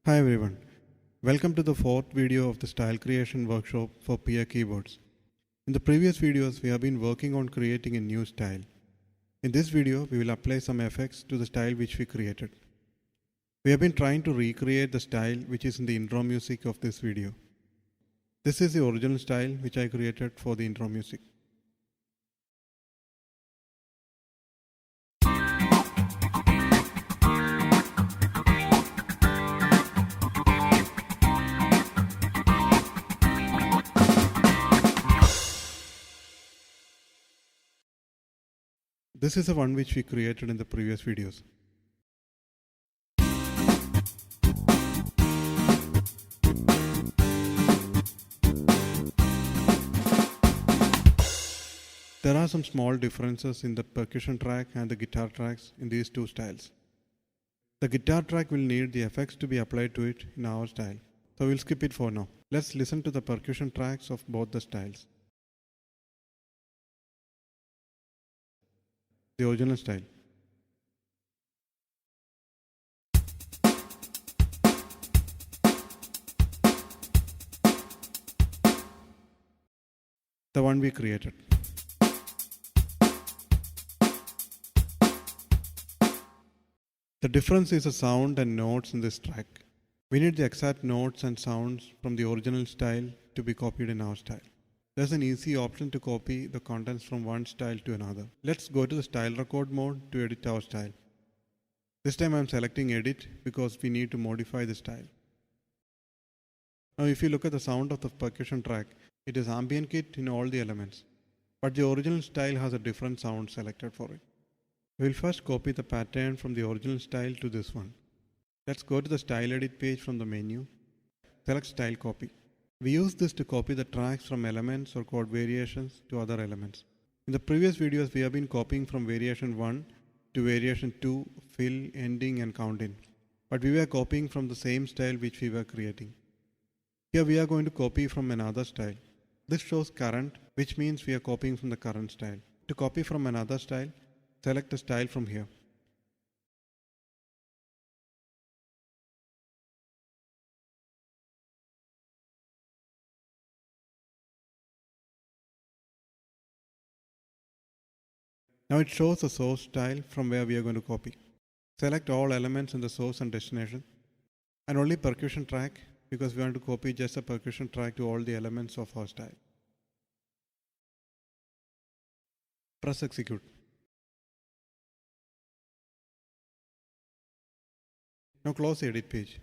Hi everyone, welcome to the fourth video of the style creation workshop for PA keyboards. In the previous videos, we have been working on creating a new style. In this video, we will apply some effects to the style which we created. We have been trying to recreate the style which is in the intro music of this video. This is the original style which I created for the intro music. This is the one which we created in the previous videos. There are some small differences in the percussion track and the guitar tracks in these two styles. The guitar track will need the effects to be applied to it in our style, so we'll skip it for now. Let's listen to the percussion tracks of both the styles. The original style. The one we created. The difference is the sound and notes in this track. We need the exact notes and sounds from the original style to be copied in our style. There's an easy option to copy the contents from one style to another. Let's go to the style record mode to edit our style. This time I'm selecting edit because we need to modify the style. Now if you look at the sound of the percussion track, it is ambient kit in all the elements, but the original style has a different sound selected for it. We'll first copy the pattern from the original style to this one. Let's go to the style edit page from the menu. Select style copy. We use this to copy the tracks from elements or chord variations to other elements. In the previous videos, we have been copying from variation 1 to variation 2, fill, ending and count in. But we were copying from the same style which we were creating. Here we are going to copy from another style. This shows current, which means we are copying from the current style. To copy from another style, select a style from here. Now it shows the source style from where we are going to copy. Select all elements in the source and destination, and only percussion track because we want to copy just a percussion track to all the elements of our style. Press execute. Now close the edit page.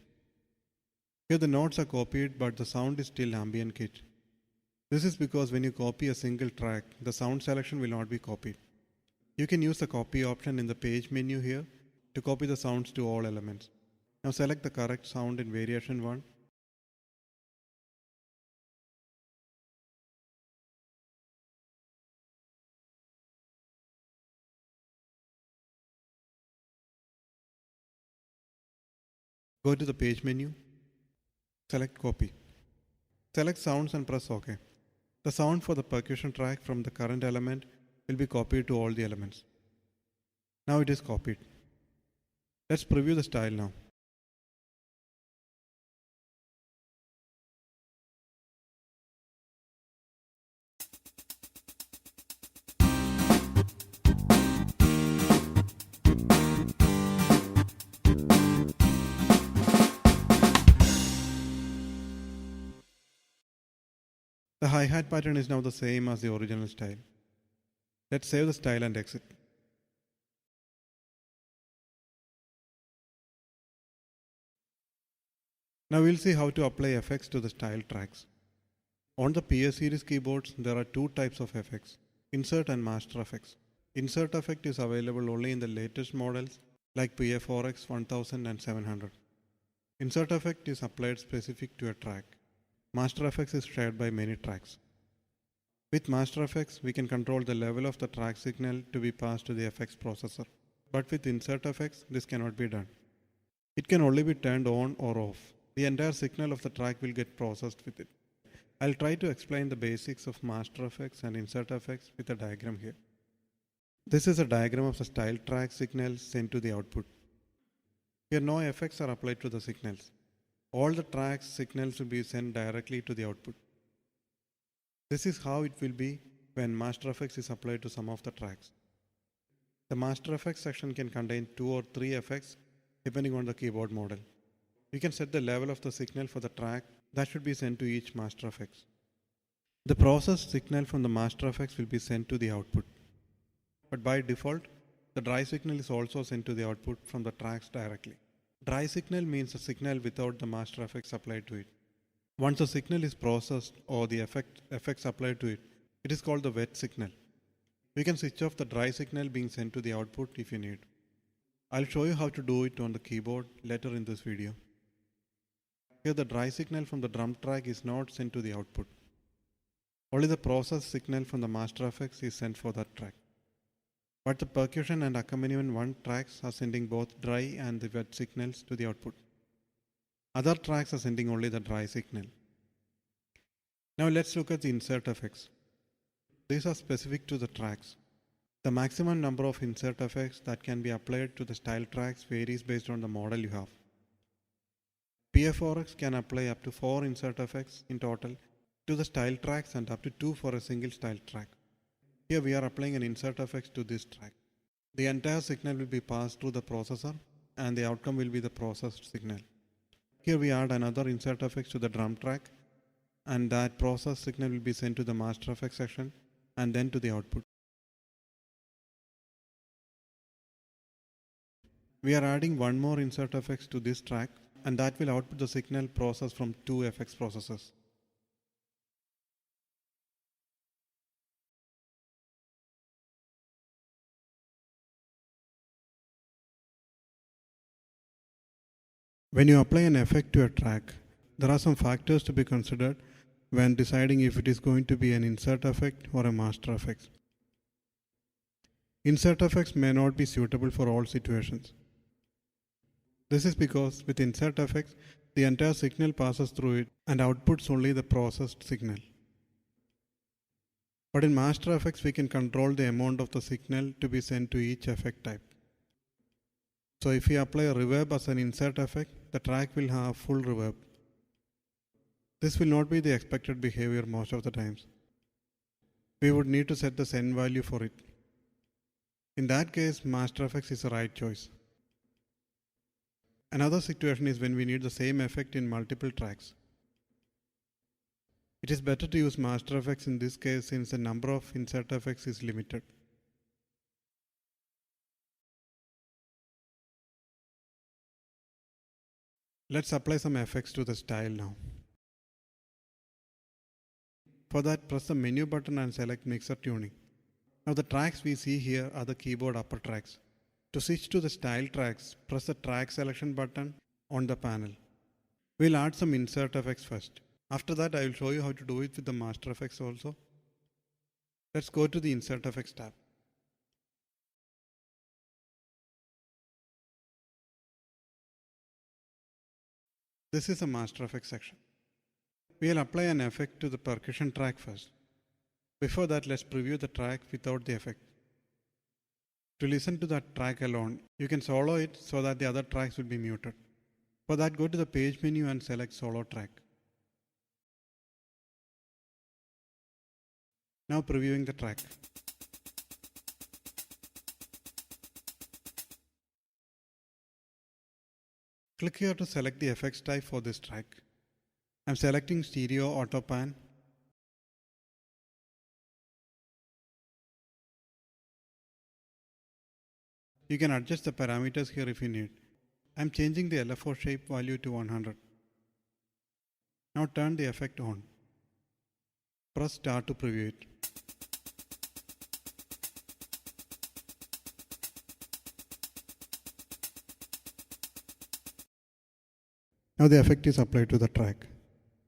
Here the notes are copied but the sound is still ambient kit. This is because when you copy a single track, the sound selection will not be copied. You can use the copy option in the page menu here to copy the sounds to all elements. Now select the correct sound in variation 1. Go to the page menu. Select copy. Select sounds and press OK. The sound for the percussion track from the current element will be copied to all the elements. Now it is copied. Let's preview the style now. The hi-hat pattern is now the same as the original style. Let's save the style and exit. Now we'll see how to apply effects to the style tracks. On the PA series keyboards, there are two types of effects, insert and master effects. Insert effect is available only in the latest models like PA4X 1000 and 700. Insert effect is applied specific to a track. Master effects is shared by many tracks. With master effects, we can control the level of the track signal to be passed to the effects processor. But with insert effects, this cannot be done. It can only be turned on or off. The entire signal of the track will get processed with it. I'll try to explain the basics of master effects and insert effects with a diagram here. This is a diagram of the style track signals sent to the output. Here no effects are applied to the signals. all the tracks signals will be sent directly to the output. This is how it will be when Master FX is applied to some of the tracks. The Master FX section can contain 2 or 3 effects depending on the keyboard model. You can set the level of the signal for the track that should be sent to each Master FX. The processed signal from the Master FX will be sent to the output. But by default, the dry signal is also sent to the output from the tracks directly. Dry signal means a signal without the Master FX applied to it. Once the signal is processed or the effects applied to it, it is called the wet signal. We can switch off the dry signal being sent to the output if you need. I'll show you how to do it on the keyboard later in this video. Here the dry signal from the drum track is not sent to the output. Only the processed signal from the Master FX is sent for that track. But the percussion and accompaniment 1 tracks are sending both dry and the wet signals to the output. Other tracks are sending only the dry signal. Now let's look at the insert effects. These are specific to the tracks. The maximum number of insert effects that can be applied to the style tracks varies based on the model you have. PF4X can apply up to 4 insert effects in total to the style tracks and up to 2 for a single style track. Here we are applying an insert effects to this track. The entire signal will be passed through the processor and the outcome will be the processed signal. Here we add another insert effects to the drum track and that processed signal will be sent to the Master FX section and then to the output. We are adding one more insert effects to this track and that will output the signal processed from 2 FX processors. When you apply an effect to a track, there are some factors to be considered when deciding if it is going to be an insert effect or a master effect. Insert effects may not be suitable for all situations. This is because with insert effects, the entire signal passes through it and outputs only the processed signal. But in master effects, we can control the amount of the signal to be sent to each effect type. So if we apply a reverb as an insert effect, the track will have full reverb. This will not be the expected behavior most of the times. We would need to set the send value for it. In that case, master effects is the right choice. Another situation is when we need the same effect in multiple tracks. It is better to use master effects in this case since the number of insert effects is limited. Let's apply some effects to the style now. For that, press the menu button and select Mixer Tuning. Now the tracks we see here are the keyboard upper tracks. To switch to the style tracks, press the track selection button on the panel. We'll add some insert effects first. After that, I will show you how to do it with the master effects also. Let's go to the insert effects tab. This is a master effects section. We'll apply an effect to the percussion track first. Before that, let's preview the track without the effect. To listen to that track alone, you can solo it so that the other tracks will be muted. For that, go to the page menu and select solo track. Now previewing the track. Click here to select the effects type for this track. I'm selecting stereo auto pan. You can adjust the parameters here if you need. I'm changing the LFO shape value to 100. Now turn the effect on. Press start to preview it. Now the effect is applied to the track.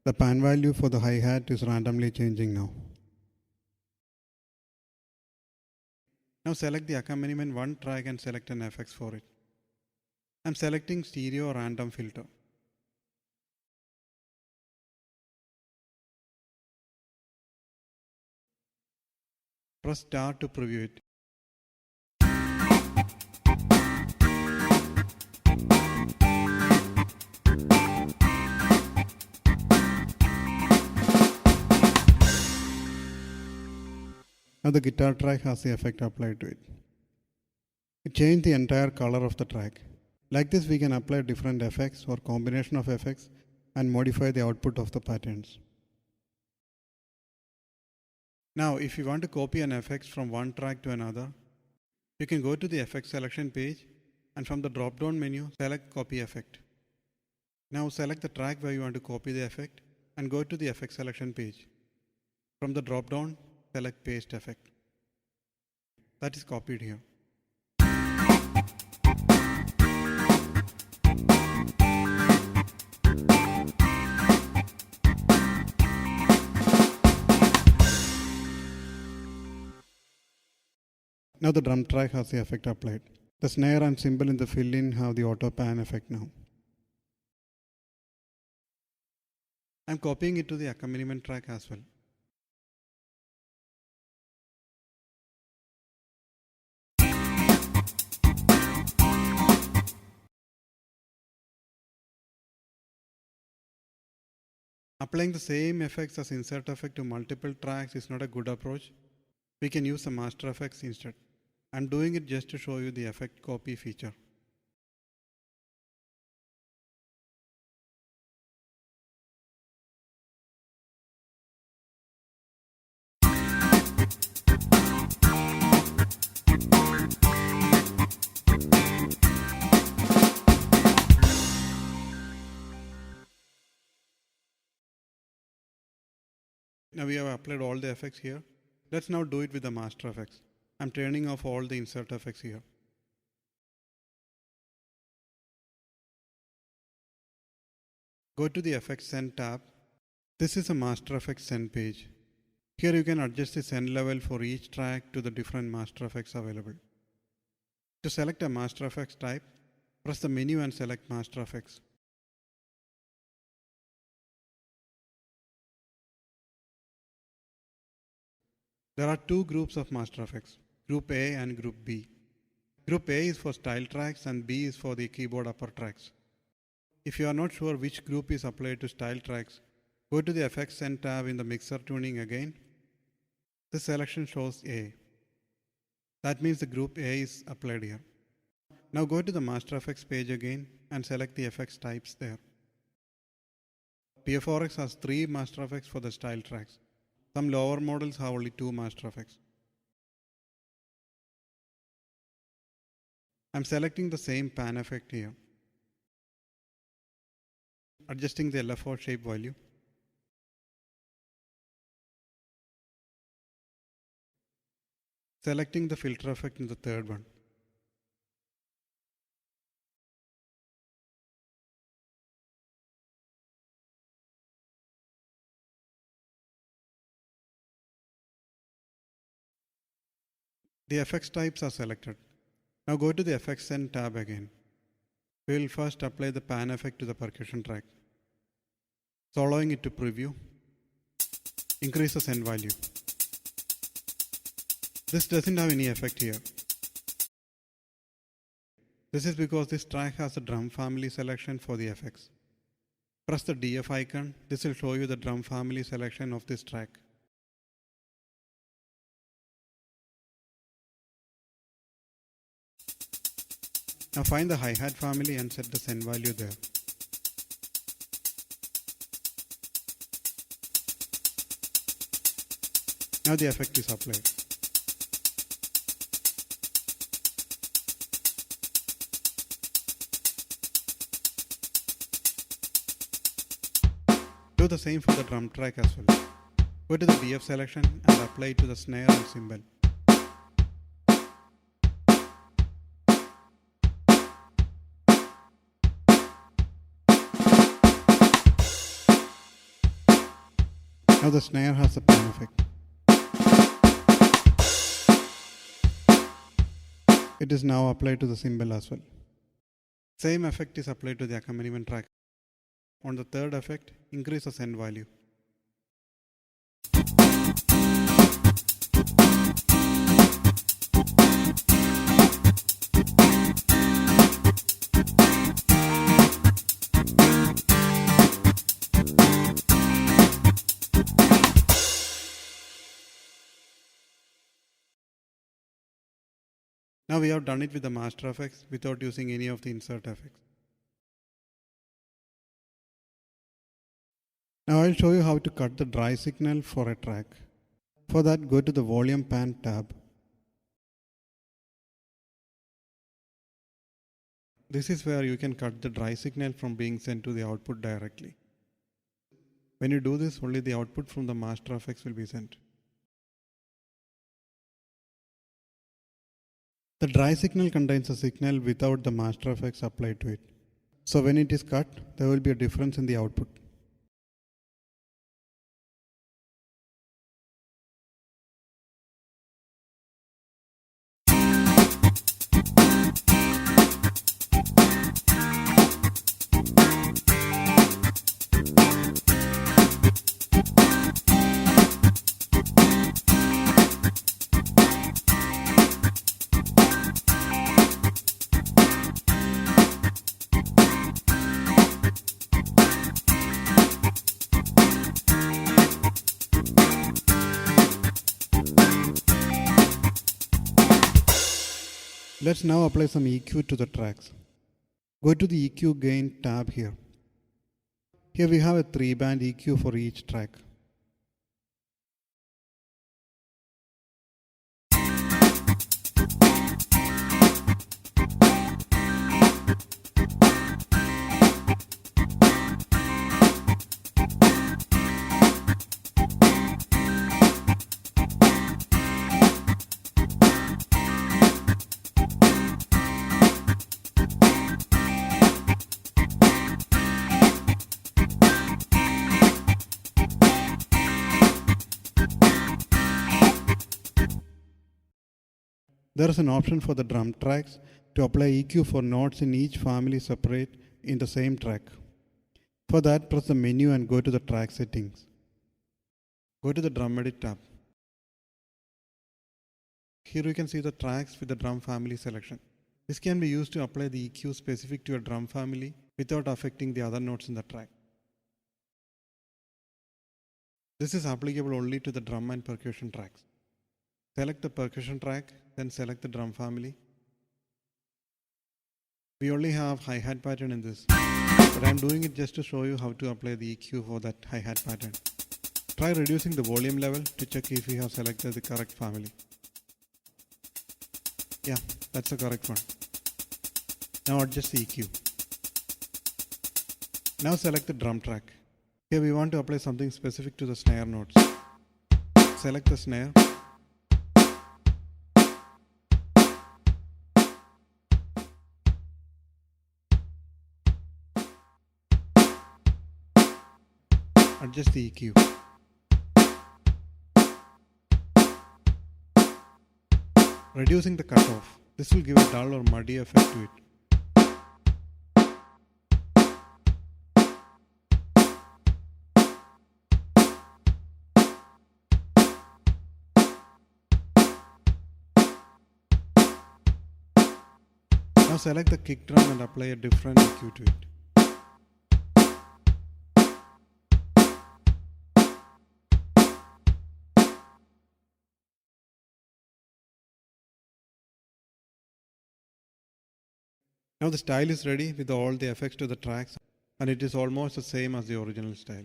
The pan value for the hi-hat is randomly changing now. Now select the accompaniment 1 track and select an FX for it. I'm selecting stereo random filter. Press start to preview it. Now the guitar track has the effect applied to it. It changed the entire color of the track. Like this, we can apply different effects or combination of effects and modify the output of the patterns. Now, if you want to copy an effect from one track to another, you can go to the effect selection page and from the drop-down menu, select Copy Effect. Now select the track where you want to copy the effect and go to the effect selection page. From the drop-down, select Paste Effect. That is copied here. Now the drum track has the effect applied. The snare and cymbal in the fill-in have the auto pan effect now. I am copying it to the accompaniment track as well. Applying the same effects as insert effect to multiple tracks is not a good approach. We can use the master effects instead. I am doing it just to show you the effect copy feature. Now we have applied all the effects here. Let's now do it with the master effects. I'm turning off all the insert effects here. Go to the Effects Send tab. This is a Master Effects Send page. Here you can adjust the send level for each track to the different master effects available. To select a master effects type, press the menu and select Master Effects. There are two groups of master effects, Group A and Group B. Group A is for style tracks and B is for the keyboard upper tracks. If you are not sure which group is applied to style tracks, go to the Effects Send tab in the Mixer Tuning again. This selection shows A. That means the Group A is applied here. Now go to the Master Effects page again and select the effects types there. PF4X has 3 master effects for the style tracks. Some lower models have only 2 master effects. I am selecting the same pan effect here. Adjusting the LFO shape value. Selecting the filter effect in the third one. The effects types are selected. Now go to the Effects Send tab again. We will first apply the pan effect to the percussion track. Soloing it to preview. Increase the send value. This doesn't have any effect here. This is because this track has a drum family selection for the effects. Press the DF icon. This will show you the drum family selection of this track. Now find the hi-hat family and set the send value there. Now the effect is applied. Do the same for the drum track as well. Go to the DF selection and apply it to the snare and cymbal. Now the snare has a pan effect. It is now applied to the cymbal as well. Same effect is applied to the accompaniment track. On the third effect, increase the send value. Now we have done it with the master effects without using any of the insert effects. Now I'll show you how to cut the dry signal for a track. For that, go to the Volume Pan tab. This is where you can cut the dry signal from being sent to the output directly. When you do this, only the output from the master effects will be sent. The dry signal contains a signal without the master effects applied to it. So when it is cut, there will be a difference in the output. Let's now apply some EQ to the tracks. Go to the EQ Gain tab here. Here we have a 3-band EQ for each track. There is an option for the drum tracks to apply EQ for notes in each family separate in the same track. For that, press the menu and go to the track settings. Go to the Drum Edit tab. Here you can see the tracks with the drum family selection. This can be used to apply the EQ specific to a drum family without affecting the other notes in the track. This is applicable only to the drum and percussion tracks. Select the percussion track, then select the drum family. We only have hi-hat pattern in this, but I am doing it just to show you how to apply the EQ for that hi-hat pattern. Try reducing the volume level to check if you have selected the correct family. Yeah, that's the correct one. Now adjust the EQ. Now select the drum track. Here we want to apply something specific to the snare notes. Select the snare. Adjust the EQ. Reducing the cutoff. This will give a dull or muddy effect to it. Now select the kick drum and apply a different EQ to it. Now the style is ready with all the effects to the tracks, and it is almost the same as the original style.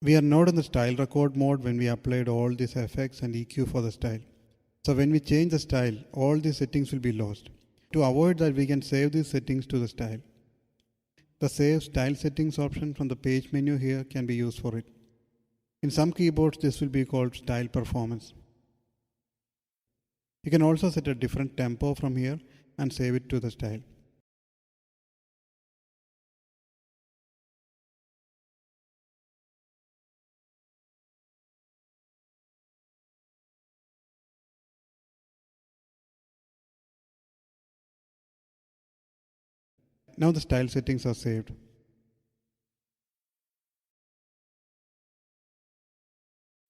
We are not in the style record mode when we applied all these effects and EQ for the style. So when we change the style, all these settings will be lost. To avoid that, we can save these settings to the style. The Save Style Settings option from the page menu here can be used for it. In some keyboards, this will be called Style Performance. You can also set a different tempo from here and save it to the style. Now the style settings are saved.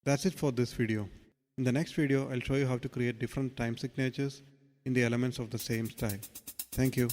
That's it for this video. In the next video, I'll show you how to create different time signatures in the elements of the same style. Thank you.